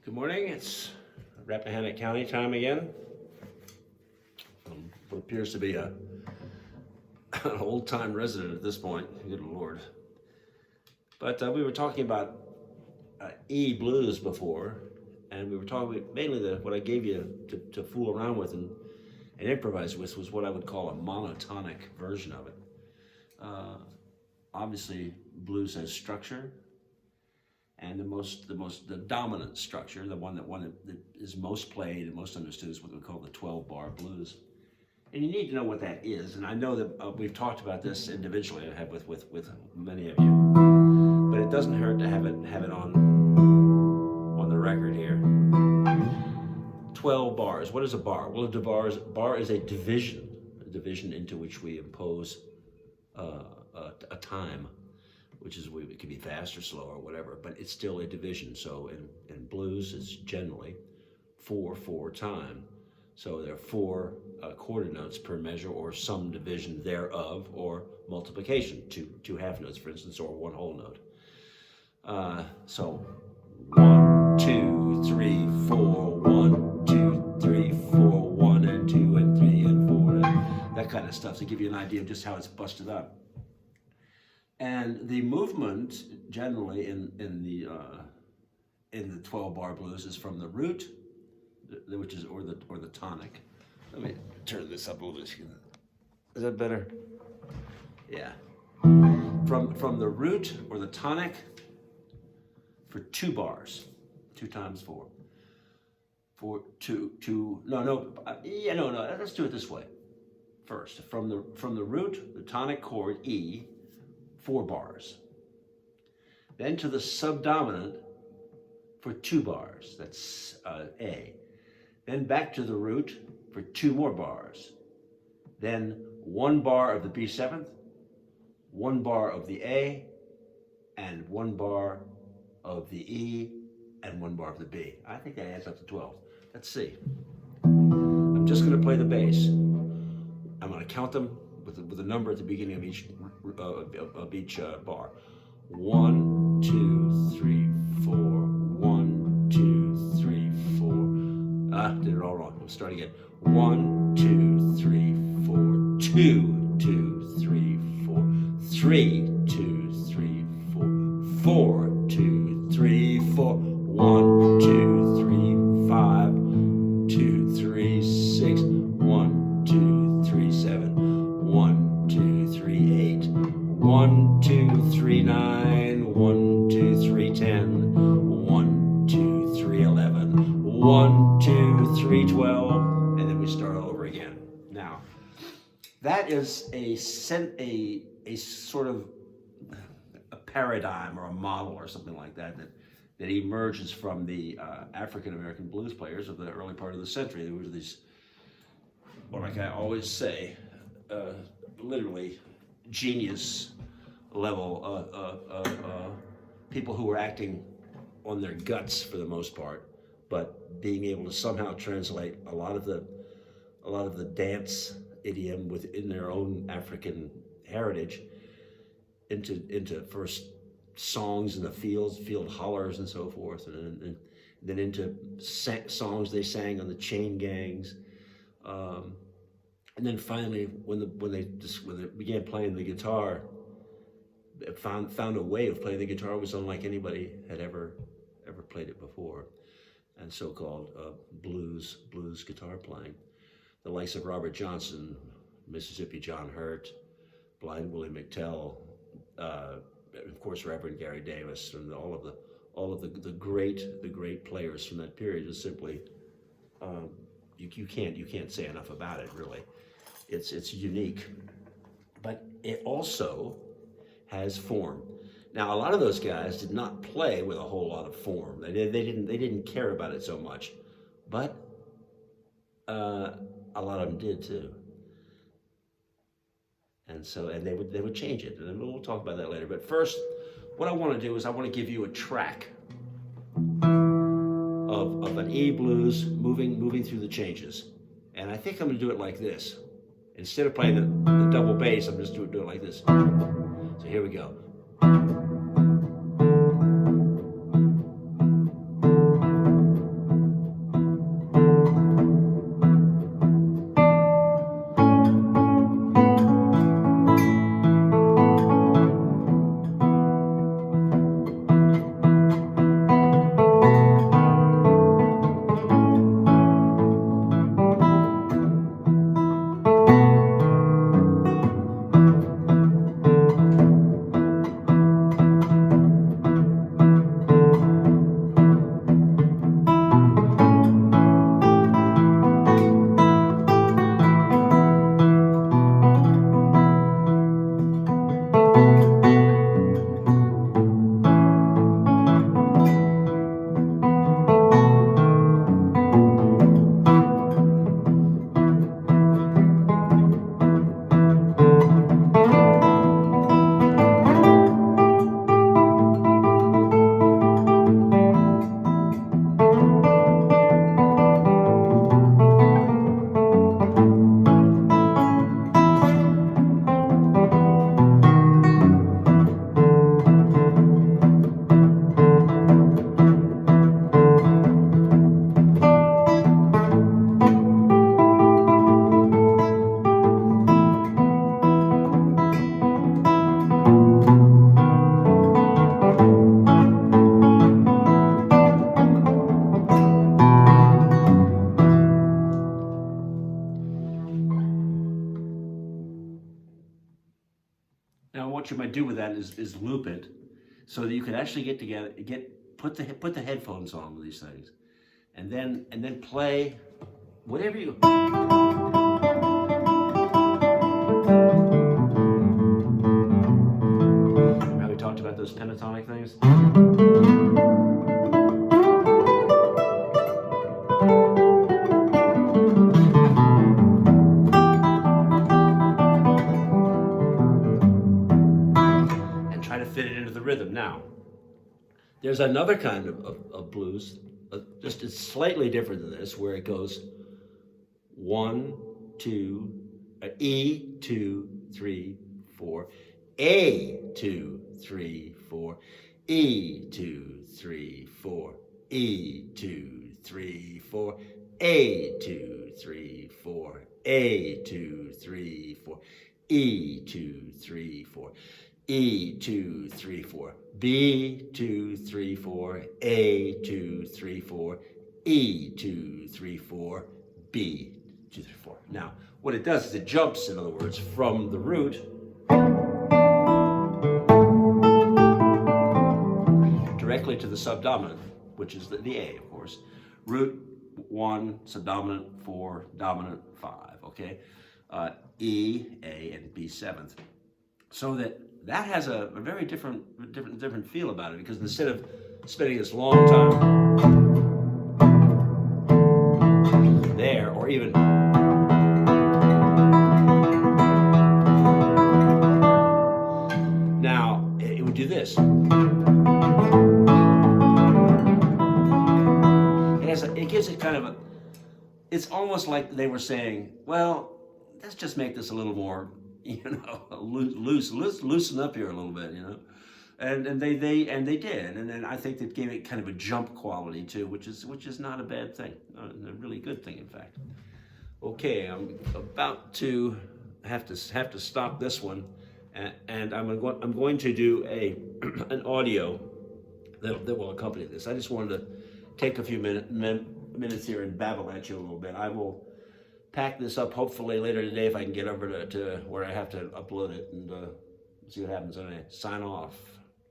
Good morning, it's Rappahannock County time again. What appears to be an old-time resident at this point, good Lord. But we were talking about E blues before, and we were talking mainly what I gave you to fool around with and improvise with was what I would call a monotonic version of it. Obviously, blues has structure. And the dominant structure, the one that is most played and most understood is what we call the 12-bar blues. And you need to know what that is. And I know that we've talked about this individually. I have with many of you, but it doesn't hurt to have it on the record here. 12 bars. What is a bar? Well, a bar is a division into which we impose a time, which is it could be fast or slow or whatever, but it's still a division. So in blues, it's generally 4/4 time. So there are 4 quarter notes per measure, or some division thereof, or multiplication, two half notes, for instance, or one whole note. So 1, 2, 3, 4, 1, 2, 3, 4, 1 and 2 and 3 and 4, that kind of stuff to give you an idea of just how it's busted up. And the movement generally in the 12-bar blues is from the root, which is or the tonic. Let me turn this up a little bit. Is that better? Yeah. From the root or the tonic for 2 bars, 2 times 4. Let's do it this way. First, from the root, the tonic chord E, 4 bars. Then to the subdominant for 2 bars, that's A. Then back to the root for 2 more bars. Then 1 bar of the B7th, 1 bar of the A, and 1 bar of the E, and 1 bar of the B. I think that adds up to 12. Let's see. I'm just going to play the bass. I'm going to count them with a number at the beginning of each bar. 1, 2, 3, 4. 1, 2, 3, 4. Did it all wrong. Let's start again. 1, 2, 3, 4. 2, 2, 3, 4. 3, 2, 3, 4. 4, 2, 3, 4. 1, 2, 3, 5. 2, 3, 6. 1, 2, 3, 7. 1, 2, 3, 8. 1, 2, 3, 9. 1, 2, 3, 10. 1, 2, 3, 11. 1, 2, 3, 12. And then we start all over again. Now, that is a sort of a paradigm or a model or something like that emerges from the African-American blues players of the early part of the century. There were these, like I always say, literally genius level people who were acting on their guts for the most part, but being able to somehow translate a lot of the dance idiom within their own African heritage into first songs in the field hollers and so forth, and then into songs they sang on the chain gangs. And then finally, when they began playing the guitar, found a way of playing the guitar was unlike anybody had ever played it before, and so-called blues guitar playing. The likes of Robert Johnson, Mississippi John Hurt, Blind Willie McTell, of course Reverend Gary Davis, and all of the great players from that period is simply you can't say enough about it, really. It's unique, but it also has form. Now, a lot of those guys did not play with a whole lot of form. They didn't care about it so much, but a lot of them did too. And they would change it, and we'll talk about that later. But first, what I want to do is I want to give you a track of an E blues moving through the changes, and I think I'm going to do it like this. Instead of playing the double bass, I'm just doing it like this. So here we go. what you might do with that is loop it, so that you could actually get together, put the headphones on with these things, and then play whatever you. Remember how we talked about those pentatonic things? And try to fit it into the rhythm. Now, there's another kind of blues, just it's slightly different than this, where it goes 1, 2, E, 2, 3, 4, A, 2, 3, 4, E, 2, 3, 4, E, 2, 3, 4, A, 2, 3, 4, A, 2, 3, 4, E, 2, 3, 4, E, 2, 3, 4, B, 2, 3, 4, A, 2, 3, 4, E, 2, 3, 4, B, 2, 3, 4. Now, what it does is it jumps, in other words, from the root directly to the subdominant, which is the A, of course. Root 1, subdominant 4, dominant 5, okay? E, A, and B seventh. So that has a very different feel about it, because instead of spending this long time there, or even now, it would do this. It gives it kind of a, it's almost like they were saying, well, let's just make this a little more, loosen up here a little bit, and they did, and then I think they gave it kind of a jump quality too, which is not a bad thing, a really good thing, in fact. Okay, I'm about to have to stop this one, and I'm going to do an audio that will accompany this. I just wanted to take a few minutes here and babble at you a little bit. I will pack this up hopefully later today if I can get over to where I have to upload it, and see what happens when I sign off.